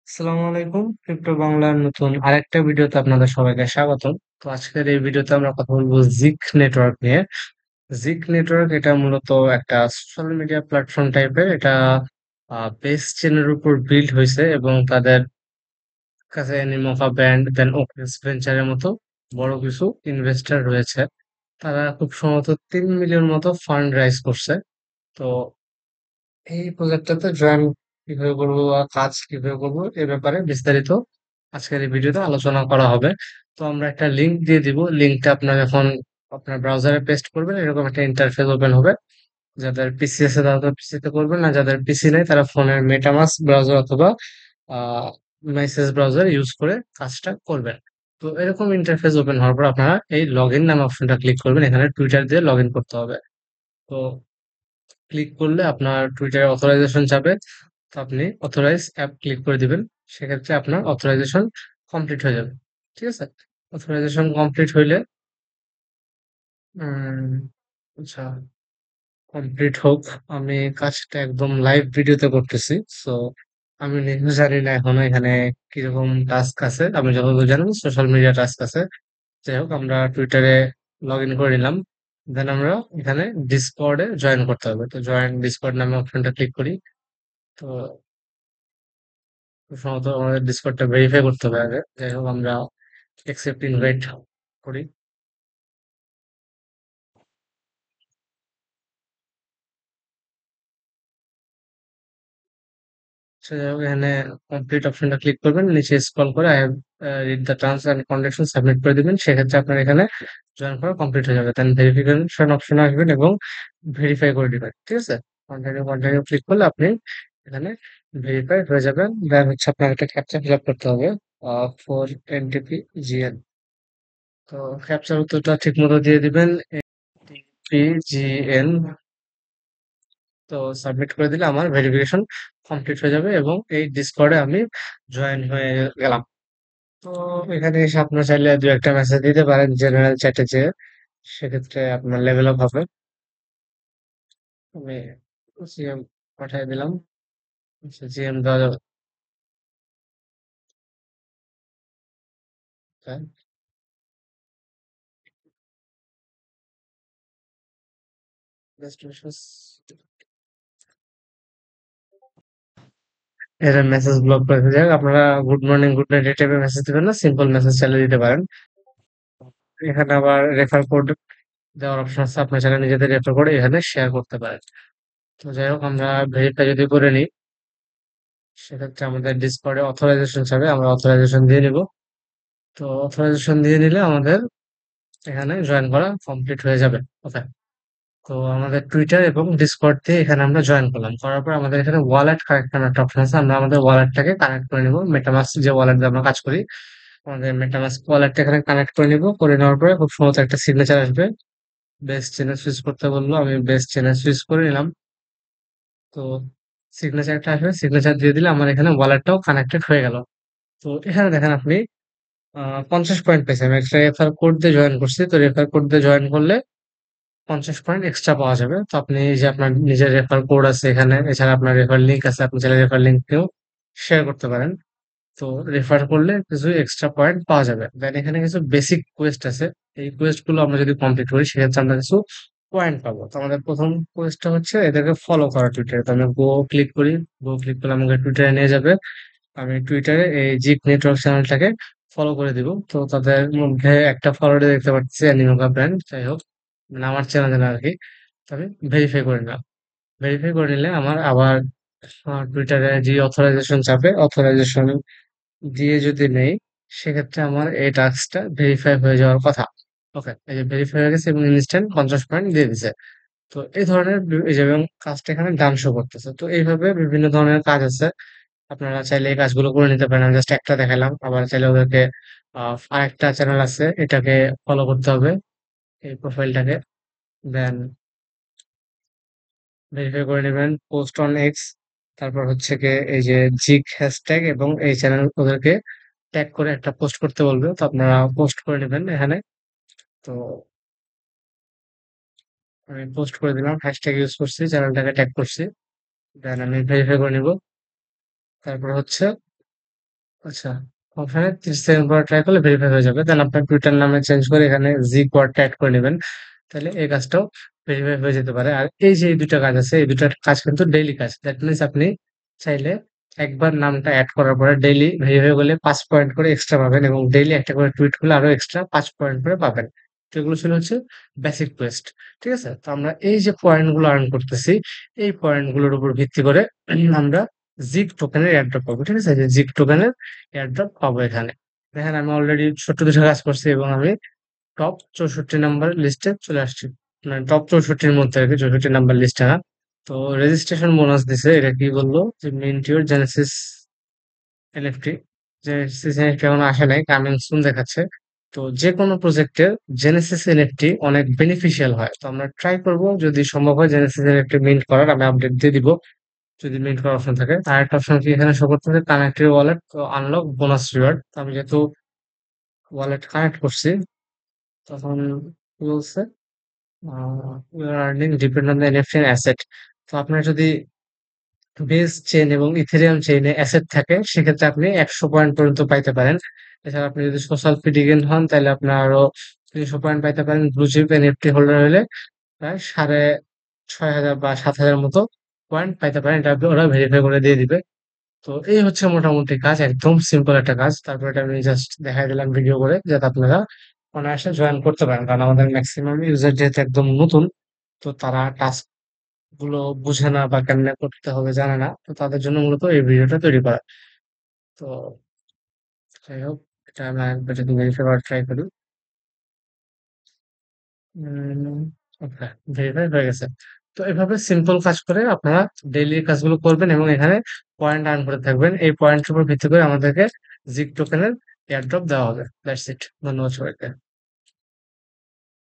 আসসালামু আলাইকুম। ক্রিপ্টো বাংলার নতুন আরেকটা ভিডিওতে আপনাদের সবাইকে স্বাগত। তো আজকের এই ভিডিওতে আমরা কথা বলবো জিক নেটওয়ার্ক নিয়ে। জিক নেটওয়ার্ক এটা মূলত একটা সোশ্যাল মিডিয়া প্ল্যাটফর্ম টাইপের। এটা বেস চেনের উপর বিল্ড হয়েছে এবং তাদের কাছে অ্যানিমোফা ব্যান্ড দেন ওকেস ভেঞ্চারের মতো বড় কিছু ইনভেস্টর রয়েছে। তারা খুব সম্ভবত 3 মিলিয়ন মতো ফান্ড রাইজ করছে। তো এই প্রজেক্টটাতে জয়েন কিভাবে করবো বা কাজ কিভাবে করবো এ ব্যাপারে বিস্তারিত আজকের এই ভিডিওতে আলোচনা করা হবে। তো আমরা একটা লিংক দিয়ে দিব। লিংকটা আপনার যখন আপনার ব্রাউজারে পেস্ট করবেন এরকম একটা ইন্টারফেস ওপেন হবে। যাদের পিসি আছে তারা তো পিসিতে করবেন, না যাদের পিসি নেই তারা ফোনের মেটামাস্ক ব্রাউজার অথবা আহ মেসেজ ব্রাউজার ইউজ করে কাজটা করবেন। তো এরকম ইন্টারফেস ওপেন হওয়ার পর আপনারা এই লগ ইন নামে অপশনটা ক্লিক করবেন। এখানে টুইটার দিয়ে লগ ইন করতে হবে। তো ক্লিক করলে আপনার টুইটারে অথরাইজেশন যাবে। তো আপনি অথরাইজ অ্যাপ ক্লিক করে দিবেন। সেক্ষেত্রে আপনার অথরাইজেশন কমপ্লিট হয়ে যাবে। ঠিক আছে? অথরাইজেশন কমপ্লিট হইলে উম, আচ্ছা, কমপ্লিট হোক। আমি কাজটা একদম লাইভ ভিডিওতে করতেছি। সো আমি নিজে জানি না এখনো এখানে কিরকম টাস্ক আছে। আমি যতদূর জানি সোশ্যাল মিডিয়া টাস্ক আছে। যাই হোক, আমরা টুইটারে লগ ইন করে নিলাম। দেন আমরা এখানে ডিসকর্ডে জয়েন করতে হবে। তো জয়েন ডিসকর্ড নামে অপশনটা ক্লিক করি। তো প্রথমত আমাদের ডিসকর্ডটা ভেরিফাই করতে হবে আগে। যাই হোক, আমরা অ্যাকসেপ্ট ইনভাইট করি। সো যাই হোক, এখানে কমপ্লিট অপশনটা ক্লিক করবেন, নিচে স্ক্রল করে I have read the terms and condition submit করে দিবেন। সেক্ষেত্রে আপনার এখানে জয়েন করা কমপ্লিট হয়ে যাবে। দেন ভেরিফিকেশন অপশনে আসবেন এবং ভেরিফাই করে দিবেন। ঠিক আছে? কন্টিনিউ কন্টিনিউ ক্লিক করলে আপনি এখানে ভেরিফাই হয়ে যাবেন। দেন হচ্ছে আপনার একটা ক্যাপচা ফিল আপ করতে হবে, 4 NTP GN। তো ক্যাপচার উত্তরটা ঠিক মতো দিয়ে দিবেন, NTP GN। তো সাবমিট করে দিলে আমার ভেরিফিকেশন কমপ্লিট হয়ে যাবে এবং এই ডিসকর্ডে আমি জয়েন হয়ে গেলাম। তো এখানে এসে আপনার চাইলে দু একটা মেসেজ দিতে পারেন জেনারেল চ্যাটে, যে সেক্ষেত্রে আপনার লেভেল আপ হবে। আমি জিএম পাঠিয়ে দিলাম। জিএম দেওয়া যাবে। এর মেসেজ ব্লক করে দেওয়া যাক। আপনারা গুড মর্নিং গুড নাইট এই টাইপের মেসেজ দিবেন না, সিম্পল মেসেজ চালিয়ে দিতে পারেন। এখানে আবার রেফার কোড দেওয়ার অপশন আছে। আপনার চাইলে নিজেদের রেফার করে এখানে শেয়ার করতে পারেন। তো যাই হোক, আমরা ভেরিফাই যদি করে নিই সেক্ষেত্রে আমাদের ডিসকর্ডে অথরাইজেশন চাবে, আমরা অথরাইজেশন দিয়ে নিব। তো অথরাইজেশন দিয়ে নিলে আমাদের এখানে জয়েন করা কমপ্লিট হয়ে যাবে। ওকে। তো আমাদের টুইটার এবং ডিসকর্ড দিয়ে এখানে আমরা জয়েন করলাম। করার পর আমাদের এখানে ওয়ালেট কানেক্ট করার একটা অপশন আছে। আমরা আমাদের ওয়ালেটটাকে কানেক্ট করে নিব। মেটামাস্ক যে ওয়ালেট দিয়ে আমরা কাজ করি, আমাদের মেটামাস্ক ওয়ালেটটা এখানে কানেক্ট করে নিব। করে নেওয়ার পরে খুব সহজ একটা সিগনেচার আসবে। বেস্ট চেনে সুইচ করতে বললো, আমি বেস্ট চেনে সুইচ করে নিলাম। তো সিগনেচারটা আসবে, সিগনেচার দিয়ে দিলে আমার এখানে ওয়ালেটটাও কানেক্টেড হয়ে গেল। তো এখানে দেখেন আপনি 50 পয়েন্ট পেয়েছি। আমি একটা রেফার কোড দিয়ে জয়েন করছি। তো রেফার কোড দিয়ে জয়েন করলে 50 পয়েন্ট এক্সট্রা পাওয়া যাবে। তো আপনি এই যে আপনার নিজের রেফার কোড আছে এখানে, এছাড়া আপনার রেফার লিঙ্ক আছে, আপনি চাইলে রেফার লিঙ্ককেও শেয়ার করতে পারেন। তো রেফার করলে কিছু এক্সট্রা পয়েন্ট পাওয়া যাবে। দেন এখানে কিছু বেসিক কোয়েস্ট আছে। এই কোয়েস্ট গুলো আমরা যদি কমপ্লিট করি সেক্ষেত্রে আমরা কিছু পয়েন্ট পাবো। তো আমাদের প্রথম কোয়েস্টটা হচ্ছে এদেরকে ফলো করা টুইটারে। তো আমি গো ক্লিক করি। গো ক্লিক করলে আমাকে টুইটারে নিয়ে যাবে। আমি টুইটারে এই জিপ নেটওয়ার্ক চ্যানেলটাকে ফলো করে দিব। তো তাদের মধ্যে একটা ফলোয়ারে দেখতে পাচ্ছি অ্যানিমোকা ব্র্যান্ড। যাই হোক, মানে আমার চ্যানেল আর কি। তো আমি ভেরিফাই করে নিলাম। ভেরিফাই করে নিলে আমার আবার টুইটারে যে অথরাইজেশন চাপে, অথরাইজেশন দিয়ে যদি নেই সেক্ষেত্রে আমার এই টাস্কটা ভেরিফাই হয়ে যাওয়ার কথা। ওকে, এই যে ভেরিফাই হয়ে গেছে এবং ইনস্ট্যান্ট 50 পয়েন্ট দিয়ে দিছে। তো এই ধরনের এই যে এবং কাজটা এখানে ডান শো করতেছে। তো এইভাবে বিভিন্ন ধরনের কাজ আছে। আপনারা চাইলে এই কাজগুলো করে নিতে পারেন। আমি জাস্ট একটা দেখালাম। আবার চাইলে ওদেরকে আরেকটা চ্যানেল আছে, এটাকে ফলো করতে হবে, এই প্রোফাইলটাকে। দেন ভেরিফাই করে নেবেন, পোস্ট অন এক্স। তারপর হচ্ছে গিয়ে এই যে জিগ হ্যাশট্যাগ এবং এই চ্যানেল ওদেরকে ট্যাগ করে একটা পোস্ট করতে বলবে। তো আপনারা পোস্ট করে নেবেন এখানে। তো আমি পোস্ট করে দিলাম, হ্যাশট্যাগ ইউজ করছি, চ্যানেলটাকে ট্যাগ করছি। দেন আমি ভেরিফাই করে নিব। তারপর হচ্ছে আচ্ছা, অপশনে 30 সেকেন্ড পরে ট্রাই করলে ভেরিফাই হয়ে যাবে। দেন আপনার টুইটার নামে চেঞ্জ করে এখানে জি কোয়াডটা এড করে নেবেন। তাহলে এই কাজটাও ভেরিফাই হয়ে যেতে পারে। আর এই যে এই ২ টা কাজ আছে, এই ২ টার কাজ কিন্তু ডেইলি কাজ। দ্যাট মিনস আপনি চাইলে একবার নামটা এড করার পরে ডেইলি ভেরিফাই করলে ৫ পয়েন্ট করে এক্সট্রা পাবেন এবং ডেইলি একটা করে টুইট করলে আরো এক্সট্রা ৫ পয়েন্ট করে পাবেন। তো এগুলো ছিল হচ্ছে বেসিক কোয়েস্ট। ঠিক আছে? তো আমরা এই যে পয়েন্ট গুলো আর্ন করতেছি, এই পয়েন্ট গুলোর উপর ভিত্তি করে আমরা জিগ টোকেনের এয়ারড্রপ পাবো। ঠিক আছে? যে জিগ টোকেনের এয়ারড্রপ পাবো এখানে। দেখেন আমি অলরেডি ছোট্ট ২ টা কাজ করছি এবং আমি টপ 64 নাম্বার লিস্টে চলে আসছি। মানে টপ 64 এর মধ্যে আরকি, 64 নাম্বার লিস্টে না। তো রেজিস্ট্রেশন বোনাস দিছে। এটা কি বললো? যে mint your Genesis NFT. Genesis NFT এখনো আসে নাই, কামিং সুন দেখাচ্ছে। তো যেকোনো প্রজেক্টের জেনেসিস এনএফটি অনেক বেনিফিশিয়াল হয়। তো আমরা ট্রাই করব যদি সম্ভব হয় জেনেসিস এনএফটি মিন্ট করার। আমি আপডেট দিয়ে দিব যদি মিন্ট করার অপশন থাকে। আরেকটা অপশন কি এখানে শো করতেছে, connect your wallet unlock bonus reward. তো আমি যেহেতু ওয়ালেট কানেক্ট করছি তখন কি বলছে, your earning depend on the NFT asset. তো আপনার যদি বেস চেইন এবং ইথেরিয়াম চেইনে অ্যাসেট থাকে সেক্ষেত্রে আপনি ১০০ পয়েন্ট পর্যন্ত পাইতে পারেন। এছাড়া আপনি যদি সোশ্যাল ফিডিগেন্ট হন তাহলে আপনার আরো ৩০০ পয়েন্ট পাইতে পারেন। ব্লু চিপ এনএফটি হোল্ডার হলে প্রায় ৬,৫০০ বা ৭,০০০ মতো পয়েন্ট পাইতে পারেন। এটা ওরা ভেরিফাই করে দিয়ে দিবে। তো এই হচ্ছে মোটামুটি কাজ, একদম সিম্পল একটা কাজ। তারপর এটা আমি জাস্ট দেখাই দিলাম ভিডিও করে যাতে আপনারা অনায়াসে জয়েন করতে পারেন। কারণ আমাদের ম্যাক্সিমাম ইউজার যেহেতু একদম নতুন, তো তারা টাস্ক গুলো বুঝে না বা কেমনে করতে হবে জানে না। তো তাদের জন্য মূলত এই ভিডিওটা তৈরি করা। তো যাই হোক, এটা আমি আরেকবার যদি ভেরিফাই করার ট্রাই করি। ওকে, ভেরিফাই হয়ে গেছে। তো এভাবে সিম্পল কাজ করে আপনারা ডেইলি কাজগুলো করবেন এবং এখানে পয়েন্ট আর্ন করে থাকবেন। এই পয়েন্টের উপর ভিত্তি করে আমাদেরকে জিগ টোকেনের এয়ারড্রপ দেওয়া হবে। That's it. ধন্যবাদ সবাইকে।